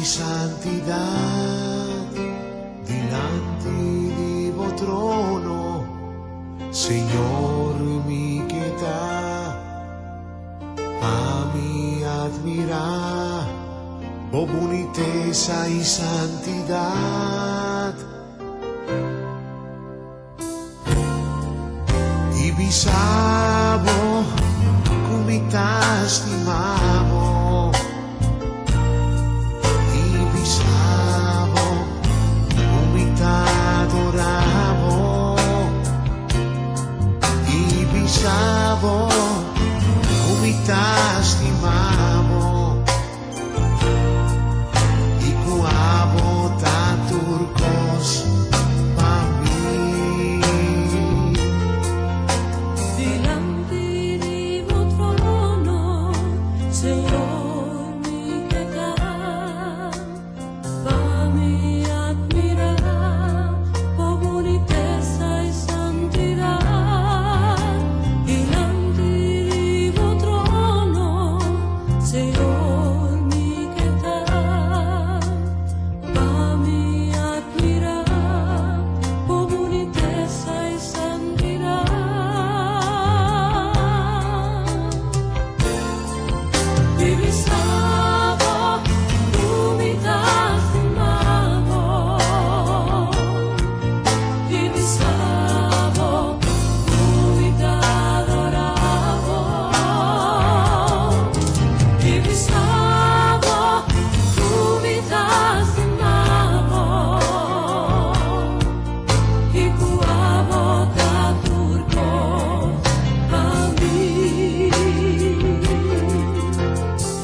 y santidad, delante de vuestro trono, Señor mi pietà, a mi admirar, oh boniteza y santidad. Y visavo come t'estimavo, y visavo come t'adoravo, y visavo come t'estimavo, y cuavo t'aturcos pa' mí. Delante de vuestro trono, Señor, mi piedad, para mí admirar, por boniteza y santidad. Delante de vuestro trono, Señor, mi piedad, para mí admirar, por boniteza y santidad. Divisavo come t'estimavo, divisavo come t'adoravo, divisavo come t'estimavo, y cuavo t'aturco pa' mí.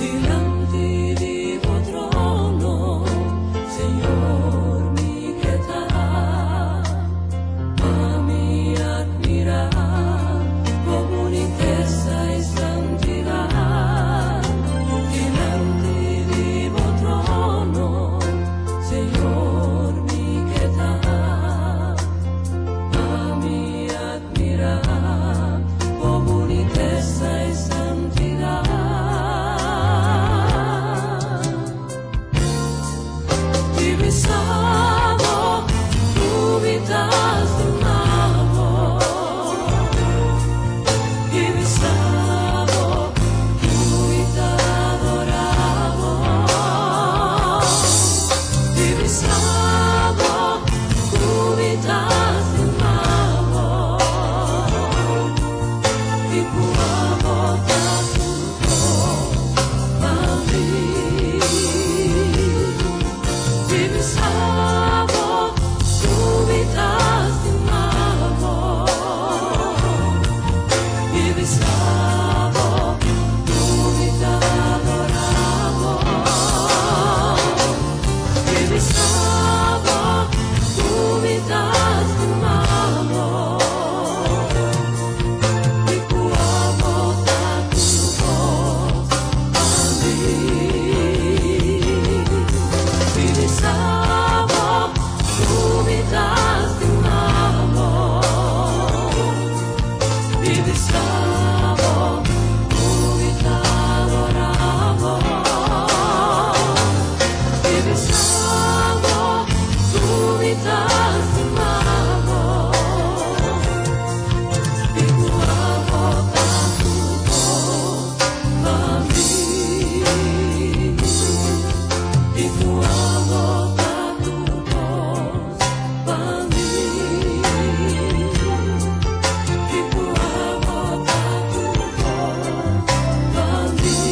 Delante de vuestro trono, Señor, mi piedad, para mí admirar, por boniteza y santidad. Delante de vuestro trono, Señor, mi piedad, para mí admirar, por boniteza y santidad. Divisavo come t'estimavo, divisavo come t'adoravo, divisavo come t'estimavo, y cuavo t'aturco pa' mí. Divisavo come t'estimavo, divisavo come t'adoravo, divisavo come t'estimavo, y cuavo t'aturco pa' mí. Divisavo come t'estimavo, divisavo come t'adoravo, divisavo come t'estimavo, y cuavo t'aturco pa' mí. Y cuavo t'aturcos pa' mí, y cuavo t'aturcos pa' mí,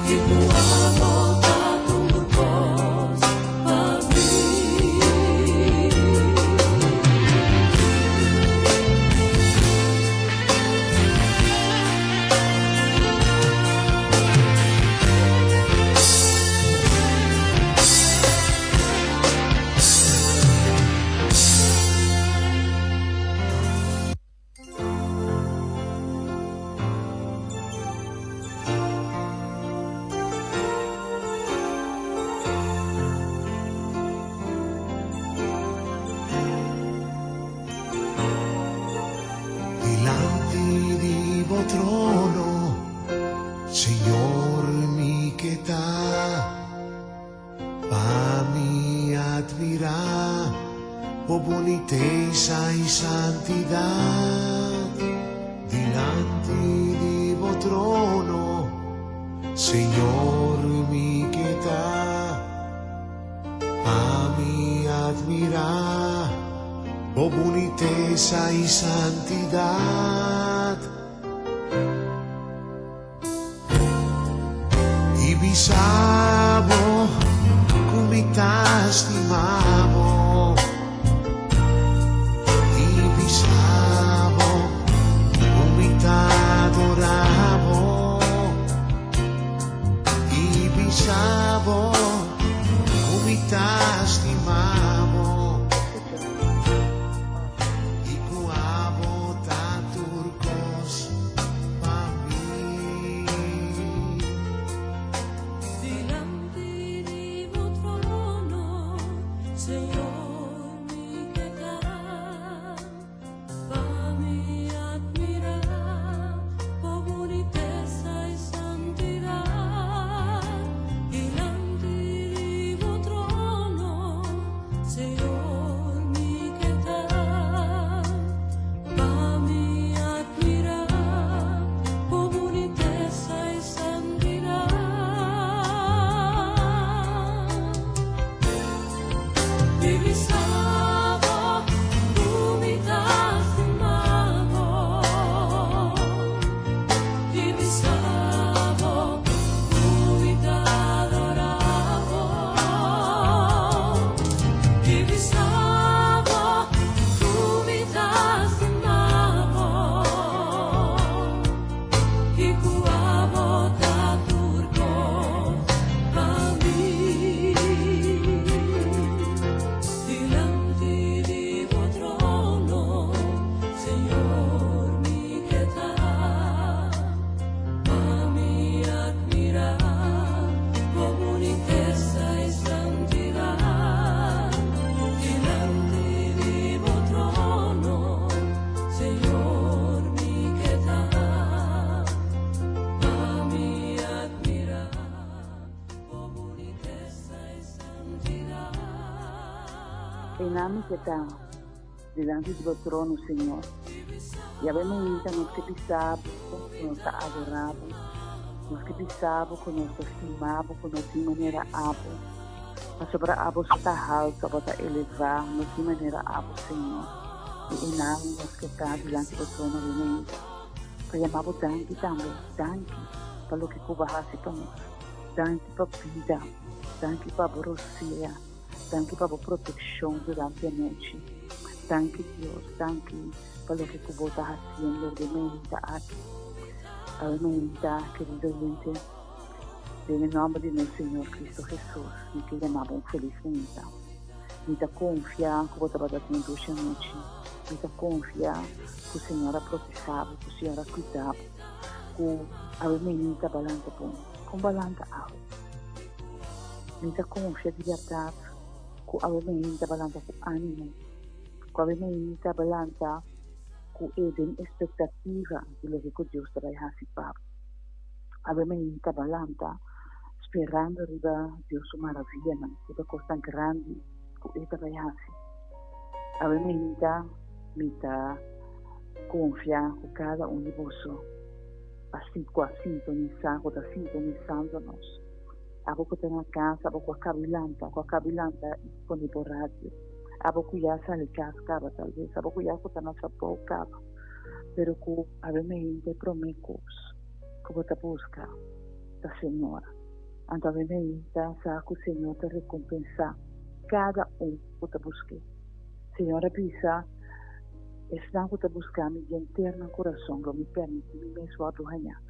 y cuavo t'aturcos pa' mí. trono, Señor mi pietà. boniteza y santidad, delante de tu trono, Señor mi quieta, a mí admira, oh boniteza y santidad, y bisabo, comitas estimamo, y bisabo, comita adoramo, y bisabo, comita estimamo, y cuabo taturcos pa' mí. Delante de tu trono, Señor, mi quedará, para mí admirar, por boniteza y santidad. Delante de tu trono, Señor, mi quedará, para mí admirar, por boniteza y santidad. Divisavo, unitas amamos. Divisavo, unidad adoramos. Divisavo, unitas amamos. Y cuavo taturco para mí. Delante de tu trono, Señor, mi quedará, para mí admirar, por boniteza y santidad. Delante de tu trono, Señor, mi quedará, para mí admirar, por boniteza y santidad. Enami que está delante de tu trono, Señor. Y a ver, nos que pisamos, nos adoramos, nos que pisamos, nos estimamos, nos de maneira abo. A sobre abo está alto, para elevar, nos de maneira abo, Senhor. E enami nos que está delante do trono, amém. Para chamar danke também, danke para o que cubahasse para nós. Danke para a vida, danke para a brosia. Danke para a proteção durante a noite. Danke, Deus. Danke pelo que tu está fazendo de mente aqui. Alimenta, querido gente. Em nome de nosso Senhor Cristo Jesus, me que chamava feliz Natal. Me dá confiar que você vai dar com a noite. Me dá confiar que o Senhor a protegava, que o Senhor a cuidava. Que a alimenta balança com balança alto. Me dá confiar de verdade. Ku alimenta balança com ânimo, ku alimenta balança com expectativa de lo que Deus vai fazer para. Alimenta balança esperando riba Deus maravilha, riba coisa grande que Ele vai fazer. Alimenta me dá confiar com cada de vocês, assim com a sintonizando nós. Abo ko tena casa, abo ko kabilanta disponível rádio. Abo ko ya sale cascaba talvez, abo ko ya ko tena sapo cabo. Pero ko abemente promecos, que você busca da Senhora. Então abemente sa que o Senhor te recompensar cada que você busque. Senhora pisa, está que você buscar mi interno coração, lo me permite mi mesmo aduhanhar.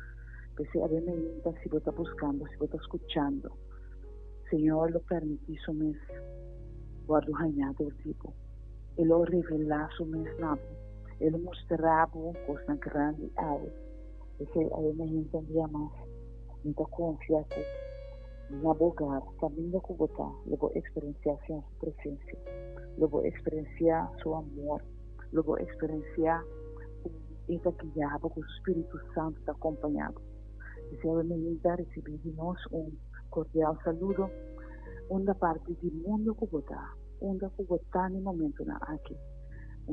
Se abemente si você está buscando, si você está escuchando, Senhor lo permite su mes guardo hanhado o tipo. Ele lo revela su mes nabo. Ele mostrava coisa grande ave. Se abemente enviamos, então confia que na boca, caminho com você, eu vou experienciar sua presença, eu vou experienciar seu amor, eu vou experienciar essa guiada que o Espírito Santo está acompanhando. Deseamos receber de nós cordial saludo, da parte do mundo que está, onda Cugotani momento na aqui.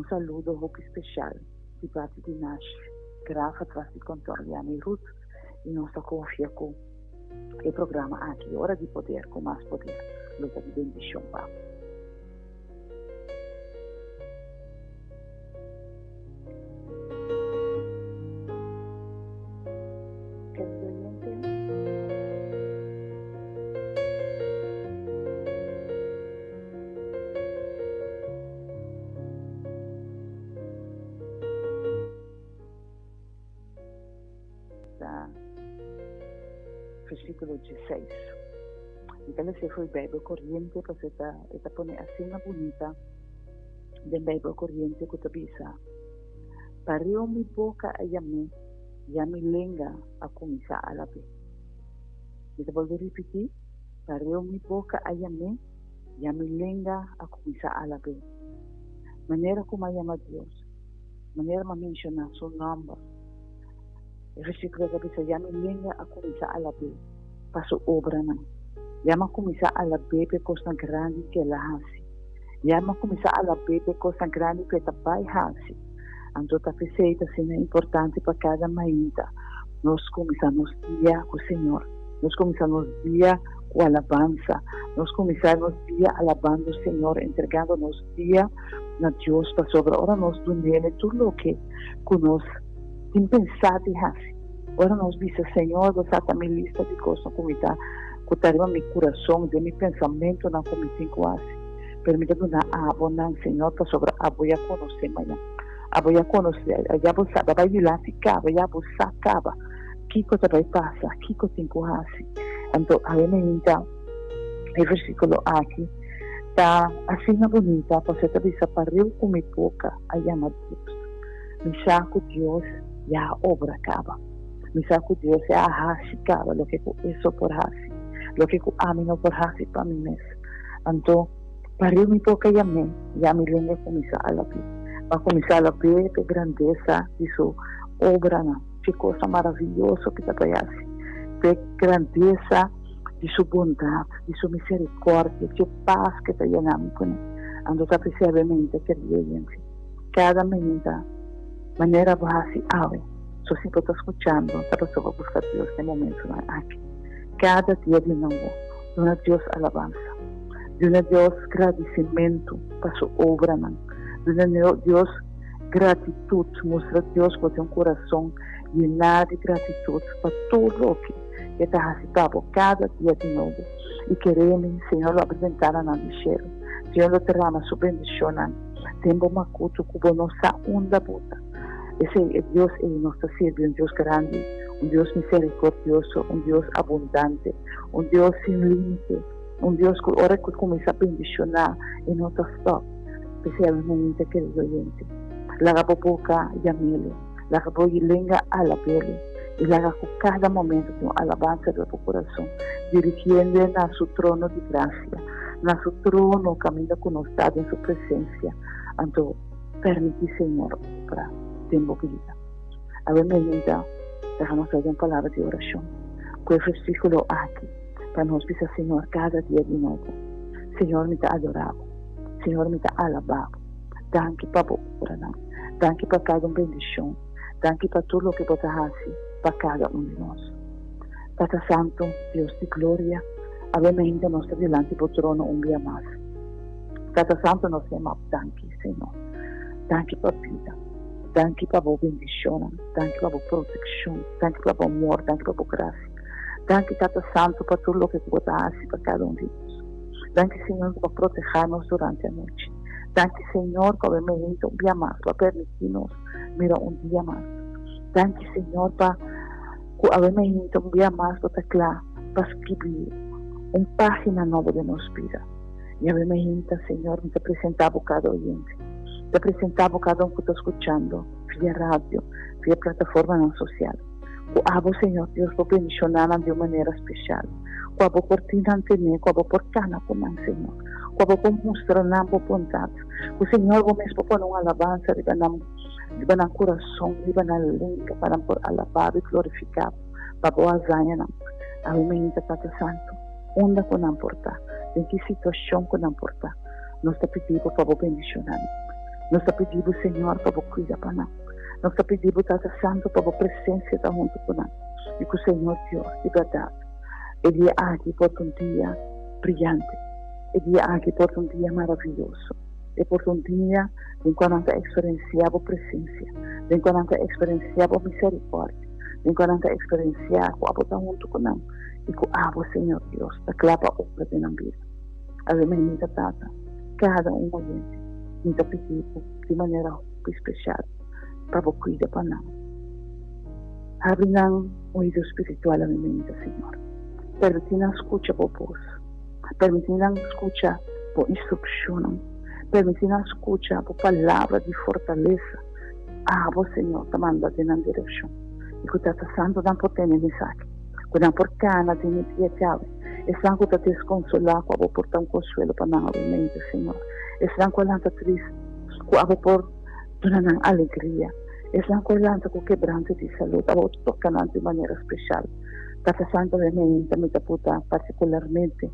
Saludo muito especial de parte de Nash, grava atrás de controle a Ruth e nossa confia com o programa aqui, Hora de Poder, com mais poder, luta de bendição, Pá. Versículo 16. Então, esse foi o Bíblia corrente, que você está pondo assim na bonita, da Bíblia corrente que você bisa. Pariu mi boca a yame, yami lenga a começar a lavar. Eu vou repetir. Pariu mi boca a yame, yami lenga a começar a lavar. Maneira como llama Deus, maneira como mencionar seu nome. O versículo que diz, já me lenga a começar a lavar para sua obra, não. Já me começar a lavar para coisa grande que ela hace. Já me começar a lavar para coisa grande que ela vai hace. Então, a receita é importante para cada maíta. Nós começamos o dia com o Senhor. Nós começamos o dia com alabança. Nós começamos o dia alabando o Senhor, entregando nosso dia a Deus para sobre. Ora, nós do nele tudo o que conosco. Sem pensar de raça. Agora nós dizemos, Senhor, você está minha lista de coisas como está, que está no meu coração, de meu pensamento, na como tem quase. Permita-me dar a abundância, Senhor, para sobre a boia conhecer amanhã. A boia conhecer, já você vai de lá ficar, já você acaba. Que coisa vai passar, que coisa tem quase. Então, a menina, o versículo aqui, está assim na bonita, você está dizendo, pariu com minha boca, a llama Deus. Me saco Deus, ya a obra acaba. Me saco Dios, ya a hasi acaba, lo que eso por hasi, lo que amino por hasi para mí mesmo. Então, para eu me tocar ya me lengua começar a lavar. Va começar a ver a grandeza de sua obra, não? Que coisa maravilhosa que está fazendo. Que grandeza de sua bondade, de sua misericórdia, de sua paz que está llenando com ele. Então, está precisamente querido gente. Cada menina maneira base ave. Se você está escutando, essa pessoa vai buscar Deus nesse momento aqui. Cada dia de novo, de uma Deus alabança, de uma Deus agradecimento para sua obra, de uma Deus gratitude, mostra Deus que tem um coração llenado de gratitude para tudo o que está recebendo cada dia de novo. E queremos, Senhor, lo apresentar na Michelle. Senhor, lo derrama sua bendição. Tempo macuto, cubo nossa onda puta. Ese Dios es nuestro sirve, un Dios grande, un Dios misericordioso, un Dios abundante, un Dios sin límite, un Dios que ahora que comienza a bendicionar en nuestro stock, especialmente querido oyente. La boca llamele, la lenga a la pele, y la haga cada momento de alabanza de tu corazón, dirigiendo a su trono de gracia, a su trono camina con nosotros en su presencia. Entonces, permite, Señor, para tempo vida. A ver, menina, déjanos fazer uma palavra de oração. Com o versículo aqui, para nós pensar, Senhor, cada dia de novo. Senhor, me dá adorado. Senhor, me dá alabado. Danke para a obra, danke para cada bendição. Danke para tudo o que você faz para cada de nós. Tata Santo, Deus de glória, a ver, menina, nós estamos diante do trono dia mais. Tata Santo, nós temos danke, Senhor. Danke para a vida. Danke para a bendição, danke para a proteção, danke para o amor, danke para a graça. Danke, Tata Santo, para tudo o que você faz para cada de nós. Danke, Senhor, por proteger-nos durante a noite. Danke, Senhor, por permitir um dia mais, para permitir-nos mirar dia mais. Danke, Senhor, para permitir um dia mais para estar para escrever uma página nova de nossa vida. E a permitir, Senhor, me apresentar a cada oyente. Te apresentava cada que está escutando, via rádio, via plataforma social. O abo, Senhor Deus, vou bendicionar de uma maneira especial. O abo cortina ante mim, o abo portana com o Senhor. O abo vou mostrar na boa vontade. O Senhor vou mesmo pôr uma alabança, de banal coração, de banal língua, para por alabar e glorificar. Para boa zanha, a minha Tata Santo, onde que não importa, em que situação que não importa. Nós te pedimos para vos bendicionar. Nós te pedimos, Senhor, para vos cuidar para nós. Nós te pedimos, Tata Santo, para vos presença estar junto com nós. E que o Senhor Deus, de verdade, Ele é aqui por um dia brilhante. Ele é aqui por um dia maravilhoso. E por um dia em que nós experienciamos presença, em que nós experienciamos misericórdia, em que nós experienciamos a estar junto com nós. E que o Senhor Deus, a clava obra de nossa vida. A minha Tata, cada oyente, me está pedindo de maneira especial para você cuidar para nós. Abre o ouvido espiritual a minha mente, Senhor. Permite-nos escutar a voz. Permite-nos escutar a instrução. Permite-nos escutar a palavra de fortaleza. Você, Senhor, te manda na direção. E que o Tata Santo não pode ter mensagem. Que não por cana de minha chave. E sangue te desconsolar, que eu portar consuelo para nós, mente, Senhor. E sangue que triste, que eu por dar alegria. E sangue que quebrante de saúde, eu tocar de maneira especial. Tata Santo de mente, me puta particularmente.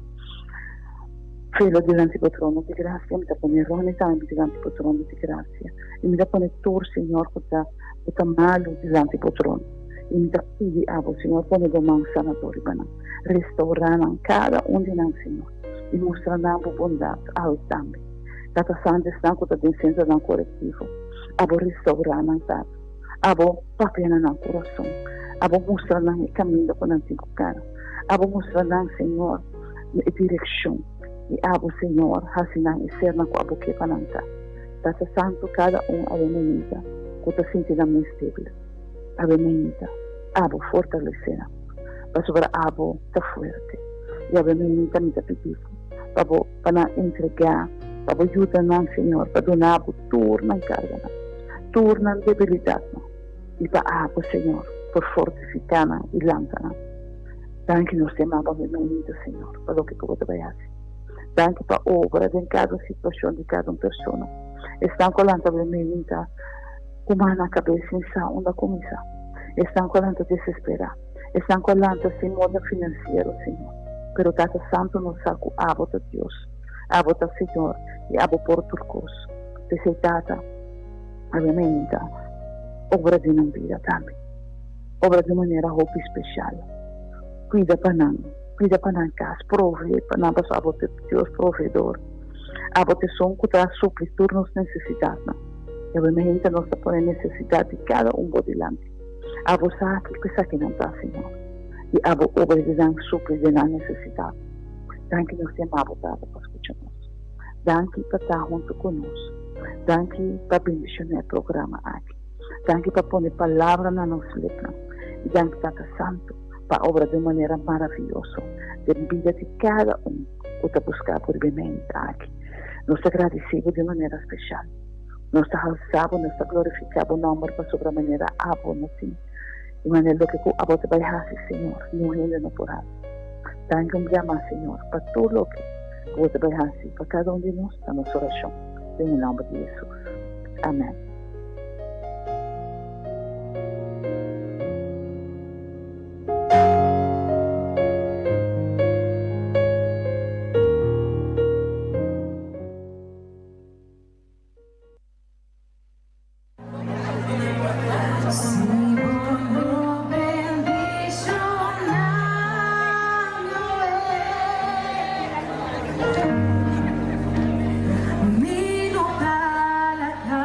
Filho diante do trono de graça, me pone Rony também diante do trono de graça. E me pone tur, Senhor, que está malo diante do trono. E me pede a você, Senhor, pone do mão sanatório para nós. Restaurando cada de nós, Senhor. E mostrando a bondade ao também. Tata Santo está com a descendência no corretivo. Abo restaurando Tata. Abo papel no coração. Abo mostrando o caminho com o antigo cara. Abo mostrando, Senhor, a direção. E abo, Senhor, hasinang ser na ko abo que pananta. Tata Santo cada a menita, que te sentindo mais estable. A menita, abo fortalecer. Para sobre abo te fuerte. E a menita me te pediu. Para entregar, para ajudar, Senhor, para donar abo turna carga. Turna debilidade. E para abo, Senhor, por fortificar e lançar. Danke nos temamos a menita, Senhor, para o que eu te vai fazer. Danke para obra em cada situação de cada pessoa. Estão colando a menina com a cabeça em onde começar. Estão colando desesperar. Estão colando sem modo financeiro, Senhor. Pero Tata Santo nos saco abo de Deus. Abo de Senhor e abo por turcos. Te Tata, a menina, obra de não vida também. Obra de maneira roupa especial. Cuida para nós. Cuida para nós casa, prove para nós a você Deus provedor. A você som que está suprir turnos necessidades. E obviamente nós temos necessidade de cada de delante. A você aqui que está aqui não está, Senhor. E a você obedecer suprir de nossa necessidade. Danke nós temos a vontade para escutar-nos. Danke para estar junto conosco. Danke para bendicionar o programa aqui. Danke para pôr palavra na nossa letra. E danke Tata Santo para obra de maneira maravilhosa, de vida de cada que está buscando por bem aqui. Nós te agradecemos de maneira especial. Nós te alçamos, nós te glorificamos o nome para sobre a maneira abona, sim. De maneira que a você vai fazer, Senhor, no reino natural. Danke mais, Senhor, para tudo o que você vai fazer, para cada de nós, na nossa oração. Em nome de Jesus. Amém. Mino palata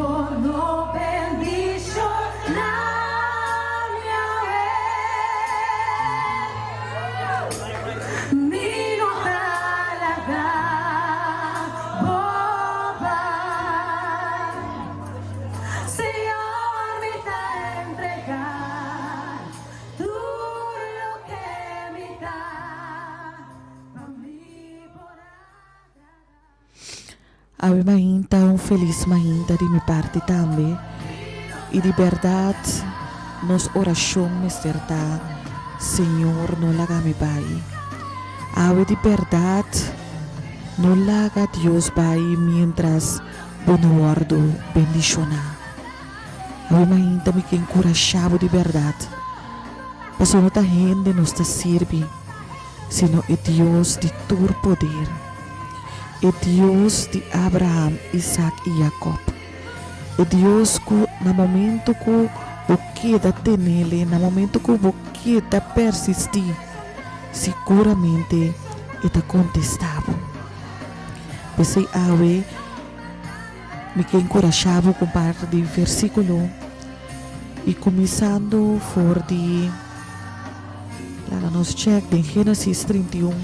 Bono bendicionami, Yahweh. Mino talaga, Boba. Señor, me da entregar todo lo que me da, a mí por Ave Mahinta, un feliz Mahinta de mi parte también. Y de verdad, nos oración me certa, Señor, no la haga mi pai. Ave de verdad, no la haga Dios pai mientras bueno guardo bendiciona. Ave Mahinta, me que encorajado de verdad. Pues no ta gente nos te sirve, sino es Dios de tu poder. É Deus de Abraham, Isaac e Jacob. É Deus que no momento que você queda nele, no momento que você queda persistir, seguramente está contestado. Pensei, ave, me que encorajava com parte do versículo e começando por de, lá nos check de Gênesis 31,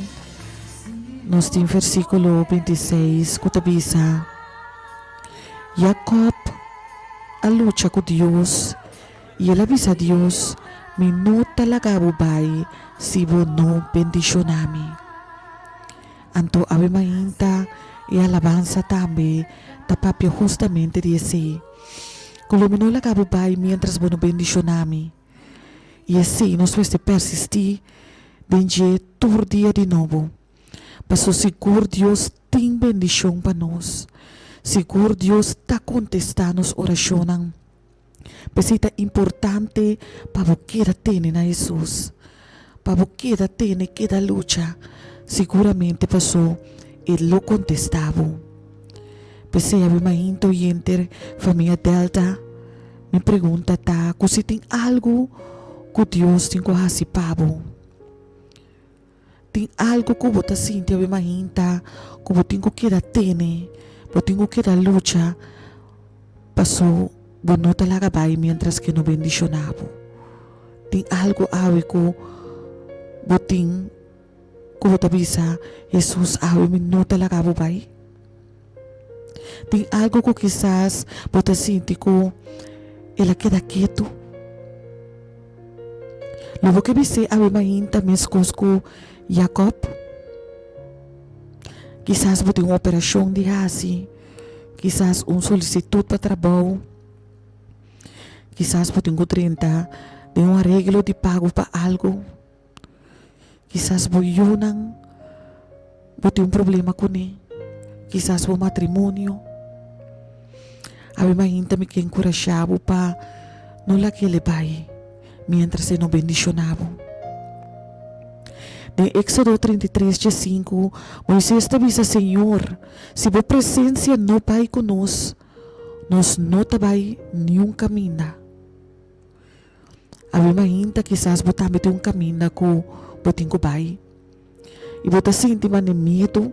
nos tem versículo 26, que avisa, Jacob a luta com Deus e ele avisa a Deus, me não talagabo bai se vou não bendicionami. Anto ave Mahinta e alabança também tapapia justamente dizer, como me não lagabo bai mientras vou não bendicionami. E assim nós vamos persistir desde todo dia de novo. Mas seguro Deus tem bendição para nós. Seguro Deus está contestando as orações. Mas é importante para você ter na Jesus. Para você ter que luta. Seguramente passou ele lo contestava. Mas é a minha oyente, família Delta, me pergunta se tem algo que Deus tem que fazer para você. Tem algo que você sente, ave Mahinta, que você tem que ter, você tem que dar luta, passou, você não talaga vai, mientras que não bendicionava. Tem algo, ave, que você tem, que você avisa, Jesus, ave, não talaga vai. Tem algo que quizás você sente que ela queda quieto. Logo que você, ave Mahinta, mesmo que Jacob, quizás você tem uma operação de assim, quizás solicitud para trabalho, quizás você tem 30 de arreglo de pago para algo, quizás você não tem problema com ele, quizás o matrimônio. A minha Mahinta me que encorajava para não lá que ele vai, mientras se não bendicionava. De Éxodo 33, 5, Moisés te avisa, Senhor, se a presença não vai conosco, nós não vai nenhum caminho. A minha Mahinta, quizás você também tem caminho que você tem que vai. E você sente medo,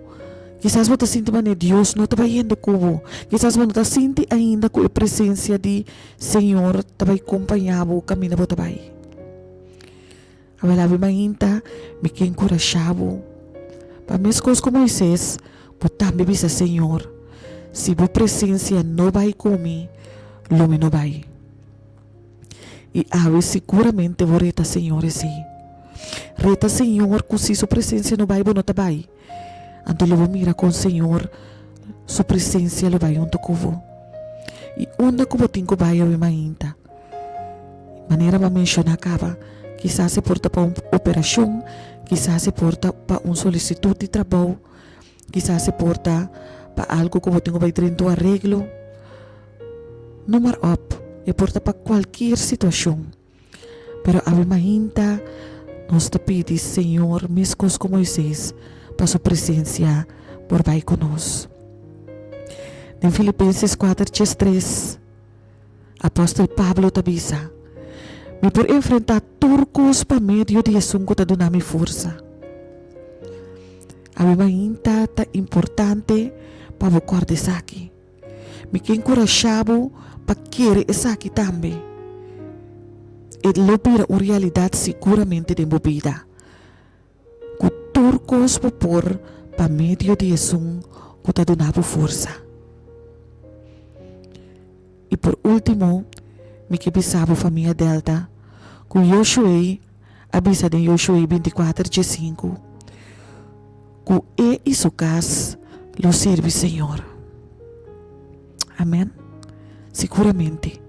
quizás você sente que Deus não está indo com você. Quizás você sente ainda que a presença de Senhor está acompanhando o caminho que você vai. A minha Mahinta me que encorajava. Para minhas coisas como Moisés, eu também disse, Senhor, se a presença não vai comigo, lume não vai. E ave seguramente vou reta, Senhor, assim. Reta, Senhor, que se sua presença não vai, não está vai. Então eu vou mirar com o Senhor, sua presença não vai junto com você. E onde que eu tenho que vai, a minha Mahinta? Maneira para mencionar acaba. Quizás se porta para uma operação, quizás se porta para uma solicitud de trabalho, quizás se porta para algo que você tem que ter um arreglo. Número up, e porta para qualquer situação. Pero a minha Mahinta nos te pede, Senhor, mesmo como Moisés, para sua presença por vai conosco. Em Filipenses 4:3, apóstolo Pablo te avisa, me por enfrentar turcos para meio de assunto que dá minha força. A minha Mahinta é importante para você guardar aqui. me que encorajabo para querer essa aqui também. E lo pira uma realidade seguramente de minha vida. Que turcos por para meio de isso que te donava força. E por último, me que bisabo família Delta, que Josué, avisa de Josué 24:5, que e sua casa lo serve Senhor. Amém? Seguramente,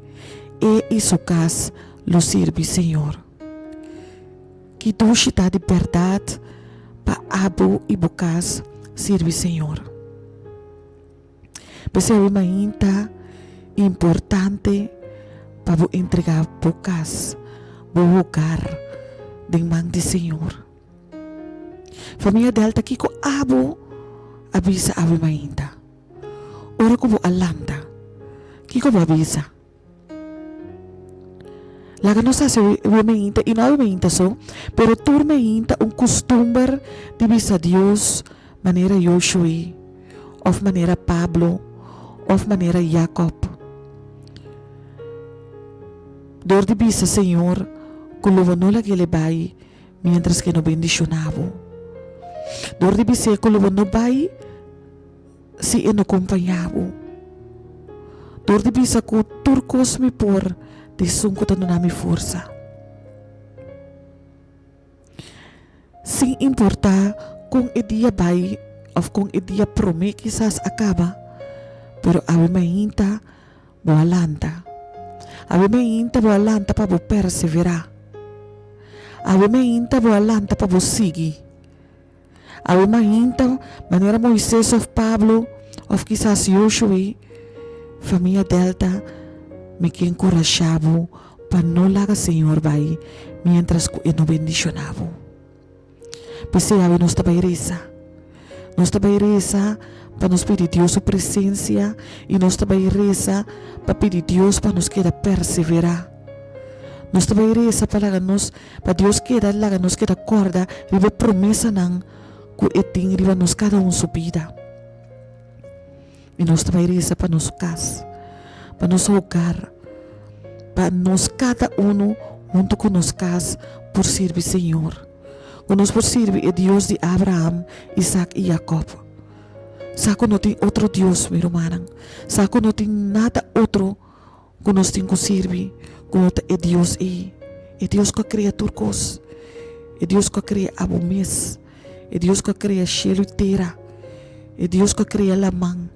e sua casa lo serve Senhor. Que tu está de verdade para abo e bocas serve Senhor. Mas é uma importante para entregar bocas, hogar de mão de Senhor. Família Delta, que ko abo avisa ave mainta. Ora ko bo alanta. Que ko avisa. Laga no sa se mainta e não mainta so, pero tur mainta costumbre de visa Deus maneira Josué, of maneira Pablo, of maneira Jacob. Door de bisa Senhor, kuluwa no lagi lebay, mientras que no bendicionavo. Door de bisa kuluwa no bay, si eno acompanhavo. Door de bisa ku turcos mi por, de sungkot ano nami força. Sem importar kung idia bay, of kung idia prome quizás acaba, pero ave mainta, boalanta. Ave mainta boalanta pa bo perseverar. Ave mainta boalanta pa bo sigi. Ave mainta maneira Moisés of Pablo of quizás Josué, família Delta, me que encorajavo para não laga Senhor vai, mientras que no bendicionavo. Pese ave nos tabaireza. Nos tabaireza para nos pedir Deus sua presença e nos tabaireza para pedir Deus para nos queda perseverar. Nos tabaireza para Deus queda laga nos queda corda vive promessa nang que eting riba nos cada sua vida. E nos tabaireza para nos casa, para nos hogar, para nos cada junto com nos casa por servir Senhor. Que nos por servir é Deus de Abraham, Isaac e Jacob. Saco não tem outro Deus, meu irmão. Saco não tem nada outro que nós temos que servir. Que é Deus é Deus que cria turcos. É Deus que cria abomês. É Deus que cria cielo e terra. É Deus que cria lamang.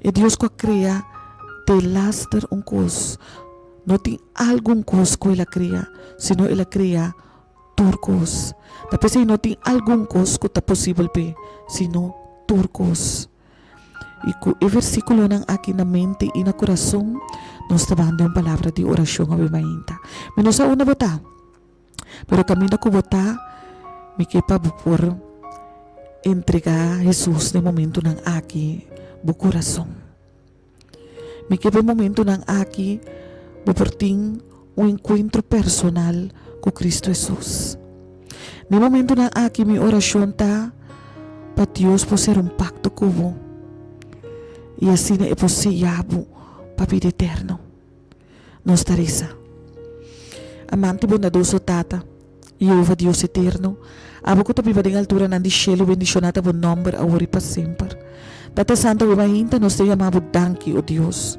É Deus que cria te laster coisa. Não tem algum coisa que Ele cria, senão Ele cria turcos. Tapi não tem algum coisa que é possível, senão turcos. E com o versículo nang aqui na mente e na coração, nós estamos dando uma palavra de oração a mainta. Menos sa una bota. Pero camino ko bota, me kepa por entregar Jesus no momento nang aqui, bu coração. Me kepa momento nang aqui, bu porting encontro personal com Cristo Jesus. No momento nang aqui, mi oração ta para Deus por ser pacto cubo e assim é possível para a vida eterna. Nos tarisa. Amante bondadoso Tata, Jehová Deus eterno, abo ko tabi bading altura nandi cielo bendicionata bon nombre ahora para sempre. Tata Santo, ave mainta nos te llamamos danki, oh Dios.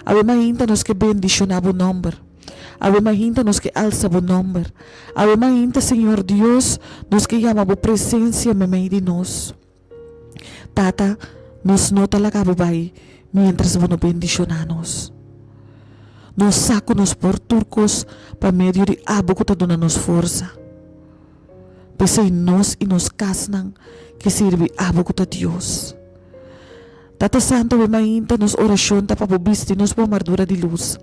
Ave mainta nos que bendicionamos bon nombre. Ave mainta nos que alza bon nombre. Ave mainta, Senhor Deus, nos que llamamos presencia me meio de nós. Tata, nos no talaga babay, mientras vos nos bendicionanos. Nos saco nos por turcos, para medio de abo que te dona nos força. Pese nos e nos casnan, que sirve abo que te Dios. Tata Santo, ave mainta nos oração ta para viste nos boa armadura de luz.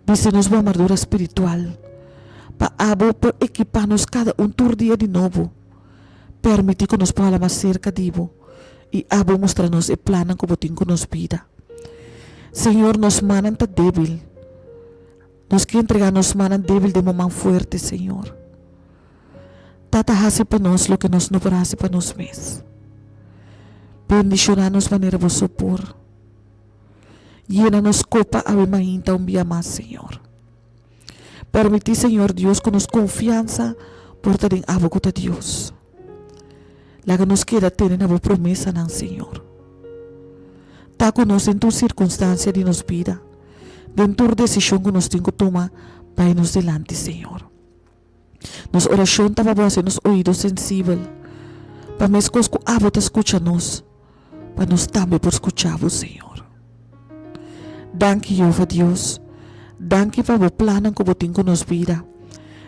Viste nos boa armadura espiritual. Pa abo por equiparnos cada tur dia de novo. Permite que nos possa mais cerca divo. E abo mostrar-nos e plano que botin com nos vida. Senhor, nos manan ta débil. Nos que entregar nos manan débil de momento fuerte, Senhor. Tata hasi pa nos lo que nos no parasi pa nos mes. Bendicionar-nos maneira vos supor. Llena-nos copa ave mainta un día más, Señor. Permití, Señor Dios, con nos confianza por tener algo de Dios. La que nos queda tener a promesa, nan, Señor. Está con nos en tu circunstancia de nos vida, en tu decisión que nos tengo que tomar para irnos delante, Señor. Nos oración estaba para hacernos oídos sensibles, para mes que abo te escucha-nos, para nos también por escuchar-vos, Señor. Danke, Jehová Dios. Danke para o plano que você tem com nos vida.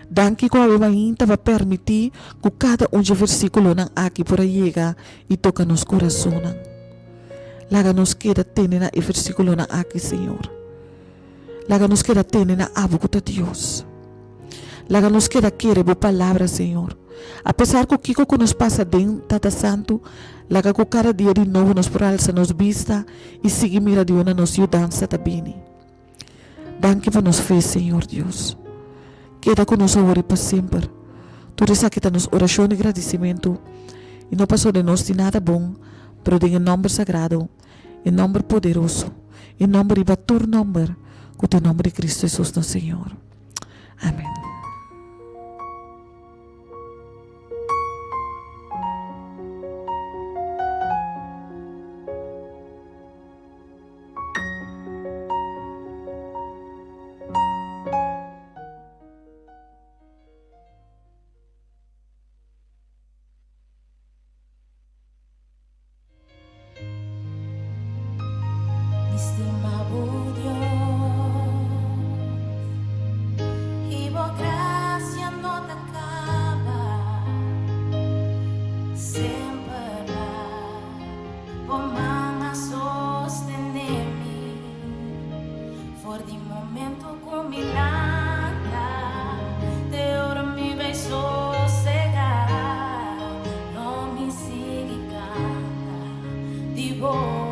Danke que a ainda vai permitir que cada versículo não aqui por chegar e toca nos coração. Laga nos queda ter na versículo não aqui, Senhor. Laga nos queda ter na abo de Deus. Laga nos queda querer a palavra, Senhor. Apesar que o que nos passa dentro, Tata Santo, laga que cada dia de novo nos por alça nos vista e seguir mira de uma nos ajudança também. Danke para nos fez, Senhor Deus. Queda conosco agora e para sempre. Tu resakita nos oração e agradecimento. E não passou de nós de nada bom, pero em nome sagrado, em nome poderoso, em nome de batur nome, com o nome de Cristo Jesus, nosso Senhor. Amém. Estimado Dios, y por gracia no te acaba, siempre por manga sostenerme, for di momento con mi landa, de ora mi beso cegar, no mi sigue canta, di voz.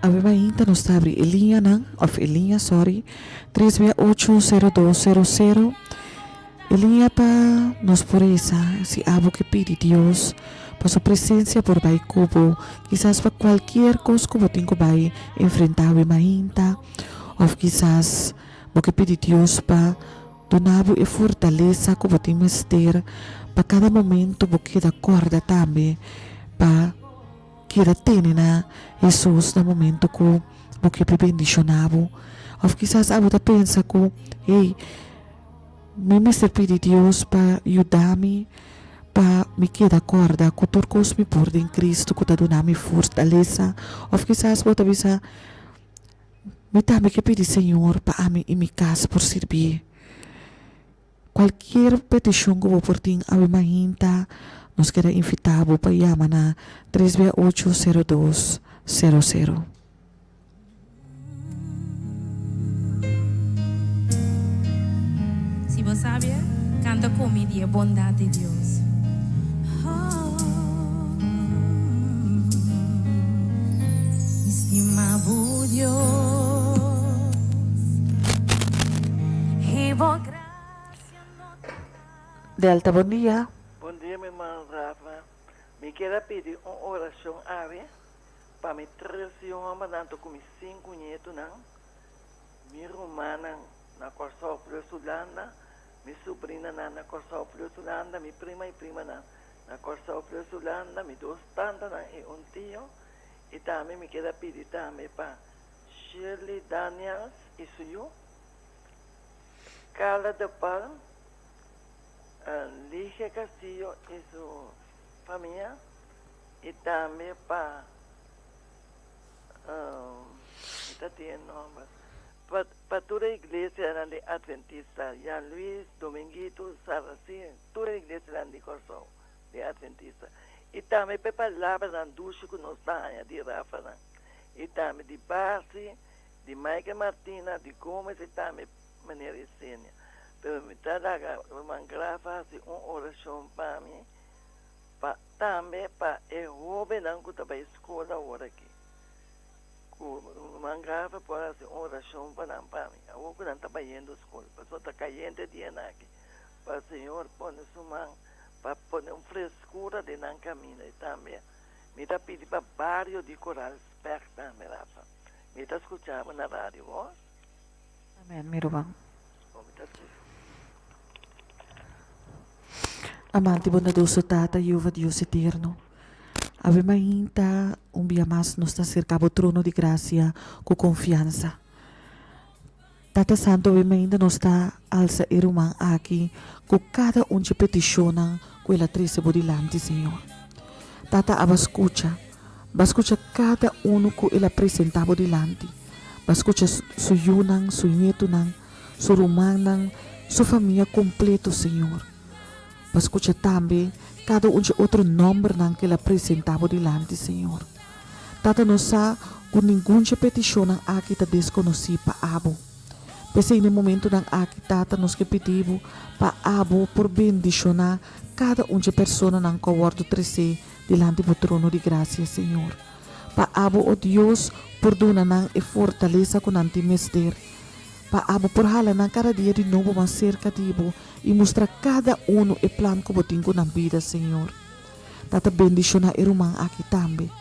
Ave mainta nos abri Elinha 3680200. Elinha pa nos pureza, si abo que pide Dios, pa su presencia por bai cubo, quizás pa cualquier cosa que botingo bai enfrentar ave mainta, ou quizás bo que pide Dios pa donavo e fortaleza que botingo ester, pa cada momento bo queda corda também, pa queda tene na Jesus no momento que o que bendicionavo. Ou quizás abo da pensa que, hey, me pede Deus para ajudar-me, para me quedar corda, que tudo que me pôr em Cristo, que dá-me fortaleza. Ou quizás você bisa, me também que pede Senhor para mim e minha casa por servir. Qualquer petição que eu por ter a minha nos queda invitado para chamar na 3680200. Si vos sabes, canta conmigo bondad de Dios. Estimado Dios, y vos gracia no te Delta, bom dia. Bom dia, meu irmão Rafa. Me quero pedir uma oração ave para me trazer uma tanto com 5 netos, não? Minha irmã na Corsol Plus Holanda, minha sobrinha na Corsol Plus Holanda, minha prima e prima na Corsol Plus Holanda, minha duas tantas e tio. E também me quero pedir também para Shirley Daniels e Suyu, Carla de Palma, Ligia Castillo e sua família, e também para para toda a igreja de Adventista, Jan Luis, Dominguito, Saracen, toda a igreja de Corsol de Adventista. E também para palavras da ducha que nós temos de Rafa, e também de Barsi, de Maica Martina, de Gomes e também Maneira Essênia. Permitir uma gravação, uma oração para mim, também para o jovem que está na escola agora aqui. Uma grava para uma oração para mim. O que não está indo à escola, a pessoa está caindo de aqui. Para o Senhor pôr sua mão, para pôr uma frescura de não caminho também. Me está pedindo para barrio de Coral Spec também, Rafa. Me está escutando na rádio, ó. Amen, mirubang. Me está escutando. Amante bondadoso Tata, Jeová Deus eterno. Ave mainta, dia mais nos está cercado o trono de graça com confiança. Tata Santo, ave mainta nos está alça irmã aqui com cada de peticionam com ela trece bodilante, Senhor. Tata, aba escucha cada que ela apresentava dilante. Escucha su yunang, su nietunang, su rumanang, su família completo, Senhor. Escucha também cada outro nome que ela apresentava diante, Senhor. Tata não sabe que nenhuma petição aqui está desconhecida para Abo. Pensei no momento aqui, Tata nos que pedimos para Abo por bendicionar cada pessoa que aguarda crescer diante do trono de graça, Senhor. Para Abo, oh Deus, por donar e fortaleza com anti-mester. Para Abo, por halar cada dia de novo mais cerca de Ibo e mostrar cada o plano que eu tenho na vida, Senhor. Tata bendicionar irmã aqui também.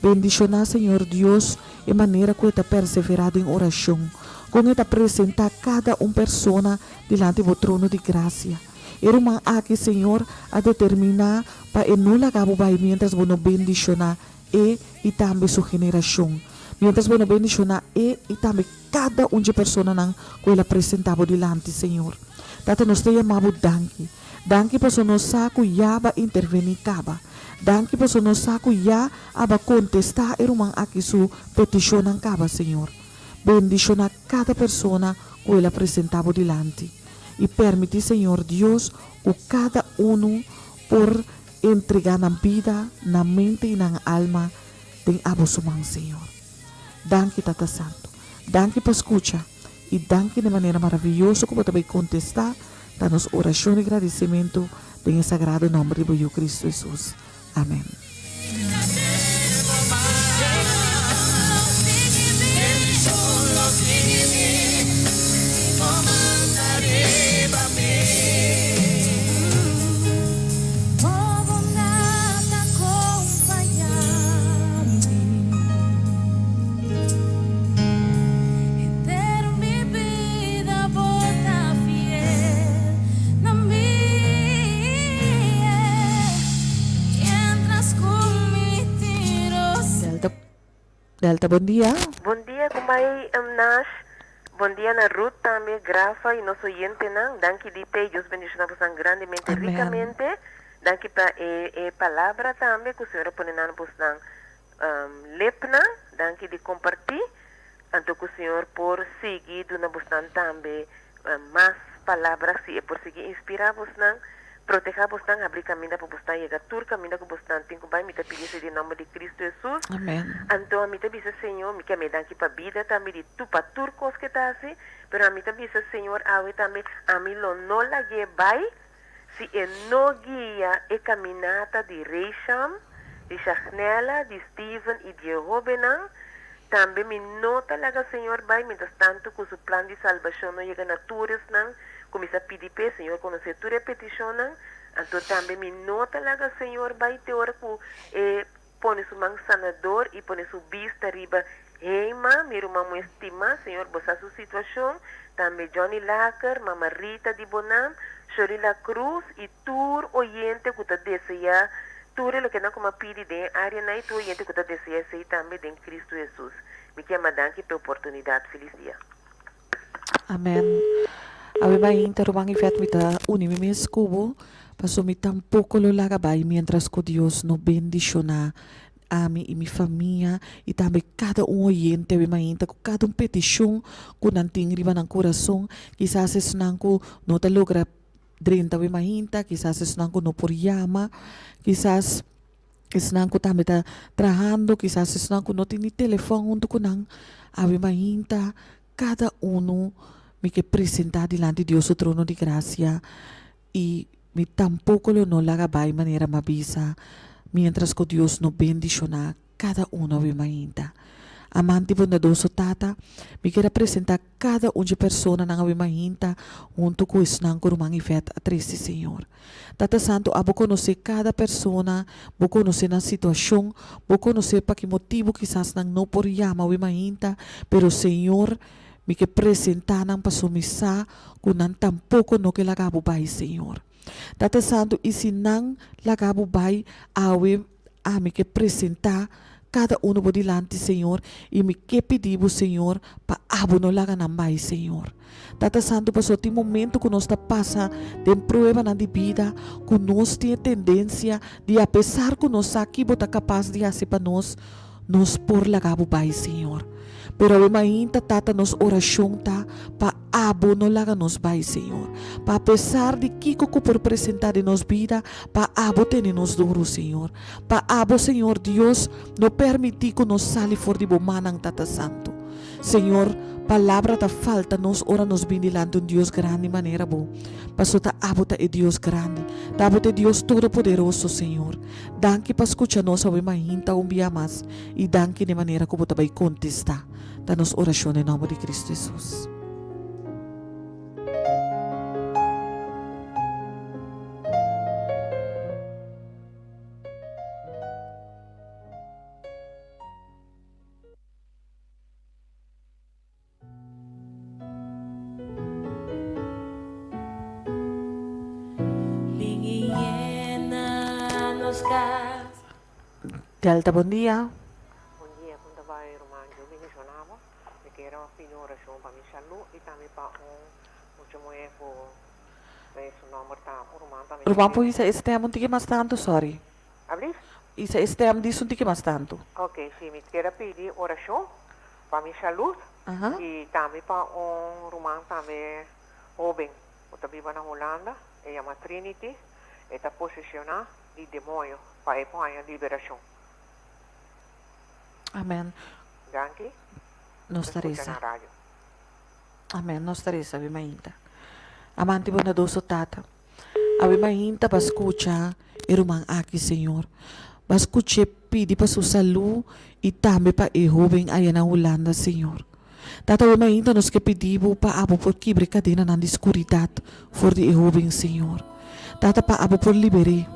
Bendicionar, Senhor Deus, de maneira que está perseverado em oração. Com ele apresentar cada pessoa diante do trono de graça. Irmã aqui, Senhor, a determinar para não largar o bai mientras você bendicionar e também sua geração. Mientras você bendicionar e também cada pessoa que ele apresentava diante, Senhor. Tata nos te chamamos danke. Danke para nos saco já vai intervenir caba. Danke para nos saco já vai contestar irmã aqui sua petição caba, Senhor. Bendicionar cada pessoa que ele apresentava diante. E permite, Senhor Deus, que cada por entregar na vida, na mente e na alma tem abusumang, Senhor. Danke, Tata Santo. Danke por escucha. E danke de maneira maravilhosa como também contestar da nossa oração e agradecimento em sagrado nome de Cristo Jesus. Amém. Delta, bom dia. Bom dia, kumay Nash. Bom dia na Ruth também, Grafa e nosso oyente, não? Danke di te, Deus bendicionamos grandemente, Amém. ricamente. Danke para a palavra também, que o Senhor põe na nossa lepna. Danke de compartilhar. Então, que o Senhor por seguir na nossa também mais palavras, se é por seguir inspirar vos não. Proteger vos não, abrir caminho para vos não, chegar tur caminho que vos não tem que vai, me te pedir em nome de Cristo Jesus. Amém. Então, a mim também diz, Senhor, me quer me dar aqui para a vida, também de tu para turcos que está assim, mas a mim também diz, Senhor, a mim não la vai, se é no guia e caminhada de Reisham, de Shachnela, de Steven e de Jehovenan, também me nota lá, Senhor, vai, mientras tanto, que o plano de salvação não chega na turas, não, começa a pedir para Senhor, conhecer tua repetição, não, então também me nota lá, Senhor, vai, te ora que põe su mão sanador e põe su vista arriba. Heima, meu irmão estima, Senhor, você sua situação. Também Johnny Lacker, Mama Rita de Bonam, Shorila Cruz e tur oyente que te deseja, tur lo que não como pedi de área na tu oyente que te deseja ser também de Cristo Jesus. Me chama danke pela oportunidade. Feliz dia. Amém. Ave mainta rumang ifet mita unimimis kubo, pasumi tampoco lo lagabay mientras que Dios no bendiciona a mim e minha família e também cada oyente ave mainta com cada petição que não tem riba no coração, quizás es nanco no te logra 30 ave mainta, quizás es nanco no por llama, quizás es nanco também está trabajando, quizás es nanco no tiene teléfono junto con ave mainta, cada uno me que presentar delante de Dios o trono de gracia y me tampoco lo no la haga de manera mavisa mientras que Dios no bendiciona cada uno de mainta. Amante bondadoso tata, me quero apresentar cada uma persona na minha mainta junto com isso não curumang ifet a triste Senhor. Tata Santo, abo conhecer cada persona, vou conhecer na situação, vou conhecer para que motivo quizás não por llama a mainta, pero Senhor, me que presentar não para sumisa, que não tampouco no que lagabo bai, Senhor. Tata Santo, e se não lagabo bai, a me que presentar cada um por delante, Senhor, e me que pedimos, Senhor, para abo no laga não bai, Senhor. Tata Santo, passou tem momento que nós está passa de prueba na vida, que nós tem tendência de, apesar que nós aqui bota capaz de fazer para nós por lagabo bai, Senhor. Pero a mainta tata nos oração tá pa abo no laga nos bai, Senhor. Pa apesar de Kiko por presentar de nos vida, pa abo tem nos duro, Senhor. Pa abo, Senhor Deus, no permitir que nos sale for de bomanang tata santo. Senhor, palavra da falta nos ora nos vinilando um Deus grande maneira bom. Passo ta abo ta é Deus grande. Ta abo ta Deus todo poderoso, Senhor. Danke pa escucha nos a mainta umbia mas e danke de maneira como ta vai contestar. Da nos oração em nome de Cristo Jesus. Delta, bom dia. Bom dia, punta vai Romano, eu bendicionava, me quero uma fina oração para minha saúde e também para muito moe por isso não morta Romano também. Romano po isa estem un tiki mas tanto, sorry. Abrir? Isa estem dis un tiki mas tanto. Ok, sim, me quero pedir oração para minha saúde e também para Romano também jovem, que está viva na Holanda, ele chama Trinity, e está posicionado de demônio para a liberação. Amen. Danke. Nos tarisa. Na rádio. Amen. Nos tarisa, abi mainta. Amante bondadoso tata. Abi mainta pa escucha irumang aki, Senhor. Pa escuche pidi pa su salu e tambe pa e jovem ayan na Holanda, Senhor. Tata abi mainta nos que pedibo pa abo por kibre cadena na escuridad for de e jovem, Senhor. Tata pa abo por libere,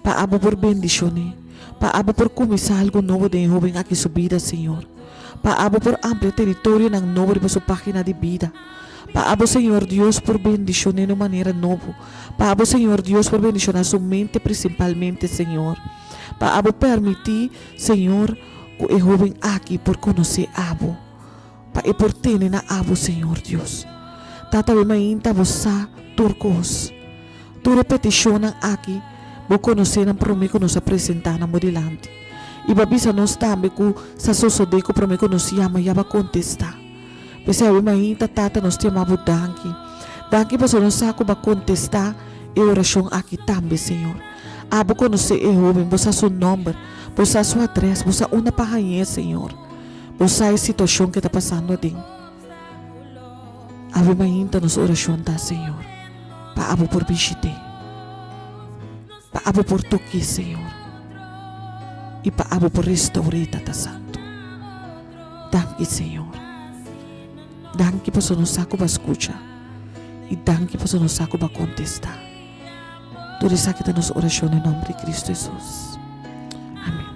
pa abo por bendicione, pa abo por começar algo novo de jovem aqui sua vida, Senhor. Pa abo por amplo território ng novo de sua página de vida. Pa abo, Senhor Deus, por bendicionar de maneira nova. Pa abo, Senhor Deus, por bendicionar sua mente principalmente, Senhor. Pa abo permitir, Senhor, ku e joven aqui por conhecer abo. Pa e por tener na abo, Senhor Deus. Tata we mainta vossa turcos. Tu repetition ng aqui, bo conhecer ng prome ko nos apresentar na modilante. Ibabisa nos tambe ku sa sosode ko prome ko nos yama yaba contesta. Pese we mainta tata nos tiamabo danki. Danki pa nos ako ba contesta e oração aqui tambe, Senhor. Abo conhecer e joven, vossa seu number, vossa sua address, vossa una pahaye, Senhor. Vossa a situação que está passando din. Ave mainta nos oração ta, Senhor. Paabo por visite. Paabo por toque, Senhor. E paabo por restaurar ta santo. Danke, Senhor. Danke por so nos ako ba escucha. E danke por so nos ako ba contestar. Tudo isso aqui nos oração em nome de Cristo Jesus. Amém.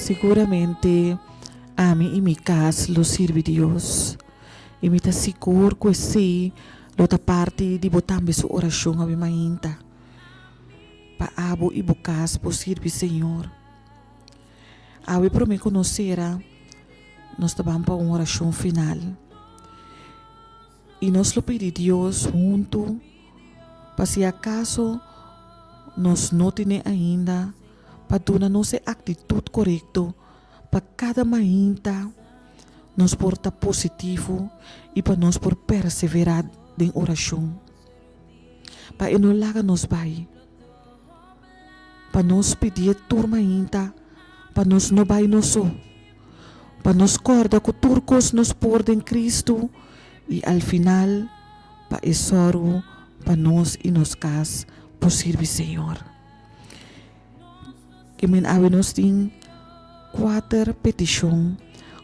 Seguramente a mim e minha casa lo sirve Deus. E me tá seguro que se outra parte de botar sua oração a minha mainta. Pa abo e bocas por servir Senhor. Awe para me conhecer, nós estamos para uma oração final. E nós lo pedimos Deus junto, para se acaso nós não temos ainda, para dar nossa atitude correta, para cada mainta nos porta positivo e para nós por perseverar em oração. Para não laga nos vai, para nós pedir turma ainda, para nós não vai nos para nós corda que turcos nos por em Cristo e al final para esoro para nós e nos cas por servir Senhor. Que men awe nos ting 4 petição,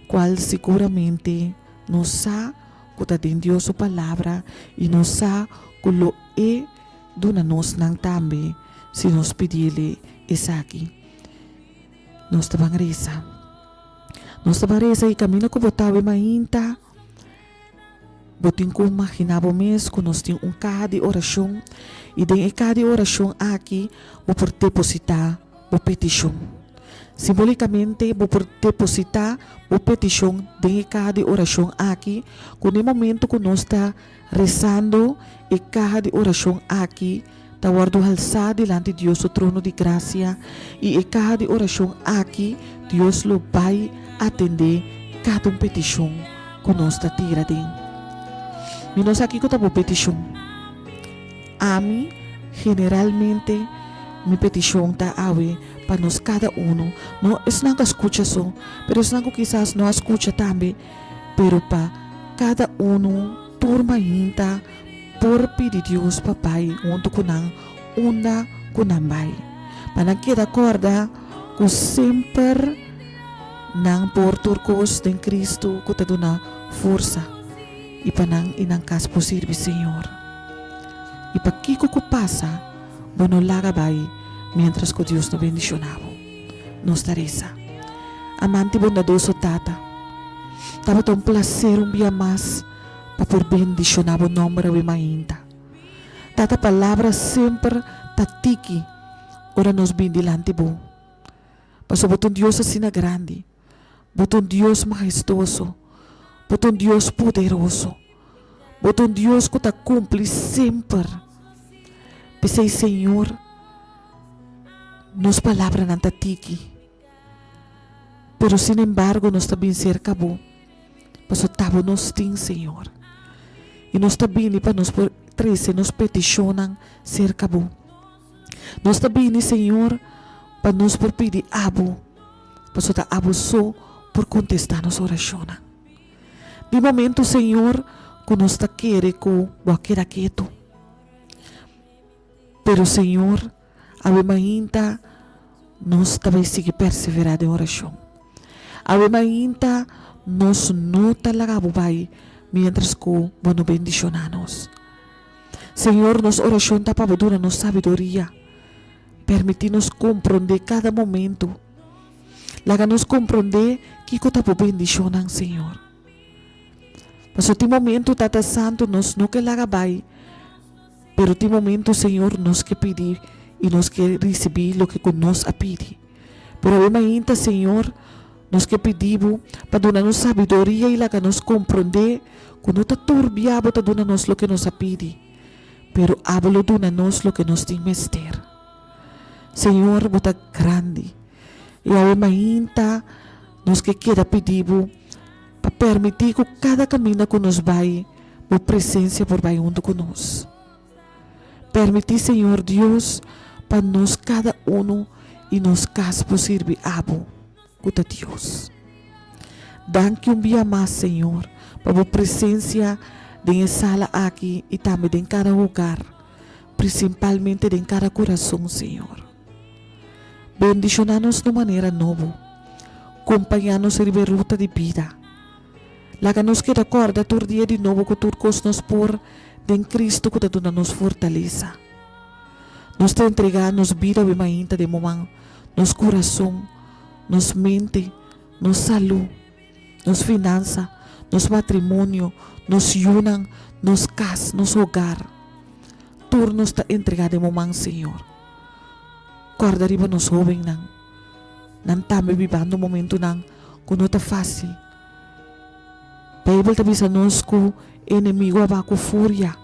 qual seguramente nos sa kuta din Dios su palavra e nos sa kulo e duna nos nang tambe si nos pedile esaki. Nos tabang resa. Nos tabang resa e camino ko botawe mainta. Botin ko mahinabo mes ko nos ting cada oração e den cada oração aqui vou por depositar o petição. Simbolicamente, vou por depositar o petição de cada oração aqui, com o momento que nós está rezando e cada oração aqui, está guardando alçar diante de Deus o trono de graça e cada oração aqui, Deus lo vai atender cada petição que nós está tirando. E nós aqui com a petição. A mim, generalmente, mi petição ta awe para nos cada uno. No es nang escucha so, pero es nang quizás no escucha también, pero pa cada uno turma hinta por pedir Dios papai junto kunang una kunambay. Para queda corda ku sempre nang por turcos den Cristo ku ta duna força e panang inang kas po sirvi Senhor. E pa kiko ku pasa bueno lagabay mientras que Dios nos bendicionaba. Nos daresa. Amante bondadoso Tata. Tava tão placer dia mais para por bendicionar o nome de mainta. Tata palavra sempre tatiki ora nos bendilante bo. Paso botão Dios assim na grande. Botão Dios majestoso. Botão Dios poderoso. Botão Dios que ta cumpre sempre. Pensei, Senhor, nos palabra nanta tiki. Pero sin embargo, nos está bien cerca bo. Paso tabo nos tin, Señor. Y nos está bien para nos por 13 nos peticionan cerca bo. Nos está bien, Señor, para nos por pedir abo. Paso ta abo so por contestar nos oración. De momento, Señor, que nos está quiere que va quedar quieto. Pero, Señor, ave mainta nos também sigue perseverar em oração. Ave mainta nos nota lagabo vai, mientras que bueno bendicionanos. Senhor, nos oração tá para dura nos sabedoria. Permitir-nos compreender cada momento. Laga-nos compreender que está para bendicionar, Senhor. Mas o momento Tata Santo nos não que laga vai, pero o momento, Senhor, nos que pedir e nos que receber o que nos a pedir. Pero ave mainta, Senhor, nos que pedimos para dar-nos sabedoria e laga nos compreender que não está turbiado para dar-nos o que nos a pedir, pero hablo dar-nos o que nos tem mester. Senhor, bota grande e ave mainta nos que queda pedimos para permitir que cada caminho que nos vai, a presença por vai junto conosco. Permitir, Senhor Deus, para nós cada e nos casos servir abo, cuta Deus. Danke dia mais, Senhor, para a presença de sala aqui e também em cada lugar, principalmente em cada coração, Senhor. Bendicionar-nos de maneira nova, acompanhar-nos em ruta de vida. Laga-nos que recorda todo dia de novo que tudo nos por em Cristo que está nos fortaleza. Nos está entregando nos vida e mainta de momento, nos coração, nos mente, nos saúde, nos finança, nos matrimônio, nos yunan, nos casa, nos hogar. Tudo nos está entregado de momento, Senhor. Guarda riba nos jovem não também vivendo momento que não está fácil. Bible tabi sa nos ko inimigo abako fúria,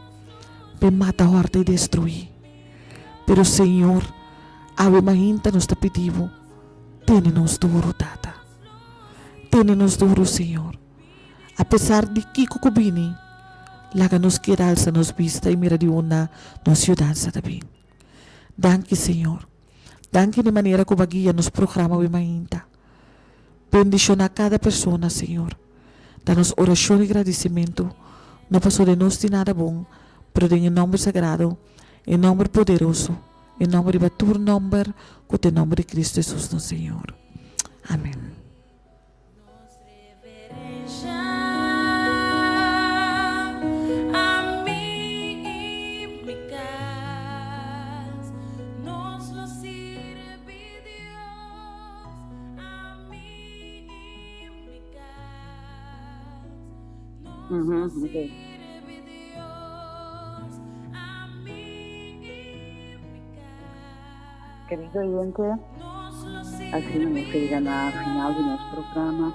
pe mata horta e destruir. Pero Senhor, ave mahinta nos tapitivo, tene-nos duro, tata. Tene-nos duro, Senhor. Apesar de Kiko Kubini, laga nos quedalsa nos vista e mira de una nos ciudança também. Danke, Senhor. Danke de maneira que baguia nos programa ave mahinta. Bendiciona cada pessoa, Senhor. Danos oração e agradecimento. Não passou de nós de nada bom, pero em nome sagrado, em nome poderoso, em nome de batur nome, com o nome de Cristo Jesus, nosso Senhor. Amém. Okay. Querido oyente, así nos llega a final de nuestro programa.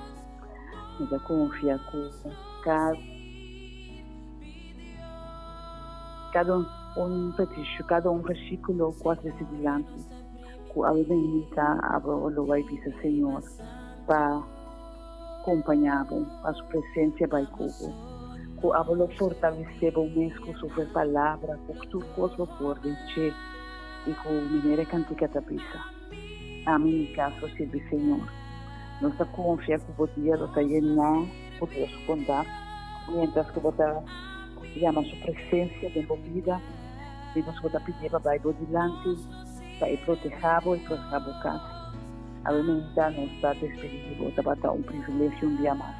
Nos confía que cada un versículo 4 adelante, que a bendita lo vai dizer Senhor, para acompanhar a sua presença vai cubo. Que a lo fortalecer o mês com sua palavra, com tudo coisa por dizer e com maneira cantica tapisa. Amém, caso sirve Senhor. Nossa confiança que o dia está llena por Deus contar, mientras que você chama a sua presença de vida, e nós vamos pedir para vai adiante, para proteger e proteger a casa. A verdade não está despedido, está um privilégio dia mais.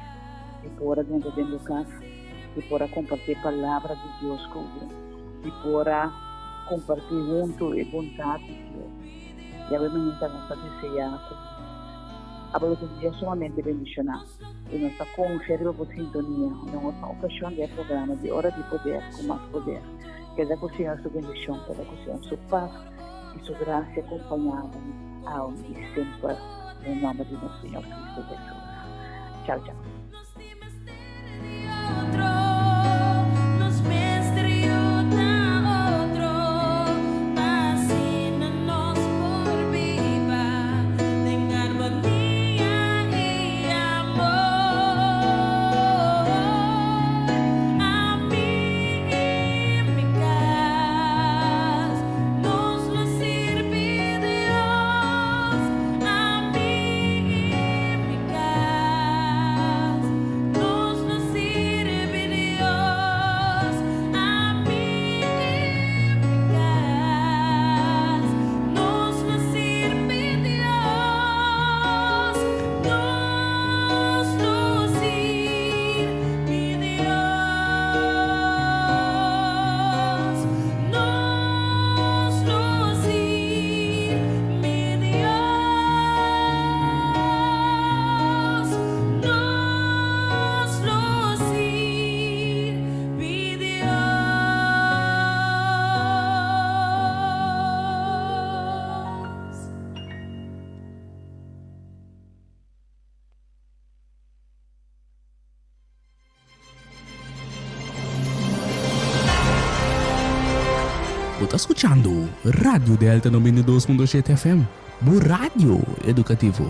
E por dentro da casa, e por compartilhar a palavra de Deus com ele, e por compartilhar junto a vontade de Deus. E a verdade não está desejando. A verdade é somente bendicionar. E nós estamos confiando por sintonia, numa ocasião de programa de hora de poder, com mais poder. Queda com o Senhor sua bendição, queda com o Senhor sua paz e sua graça acompanhada ao e sempre, em nome de nosso Senhor Cristo Jesus. Tchau, tchau. Nos Está escuchando Radio Delta 92.7 FM, bu Radio Educativo.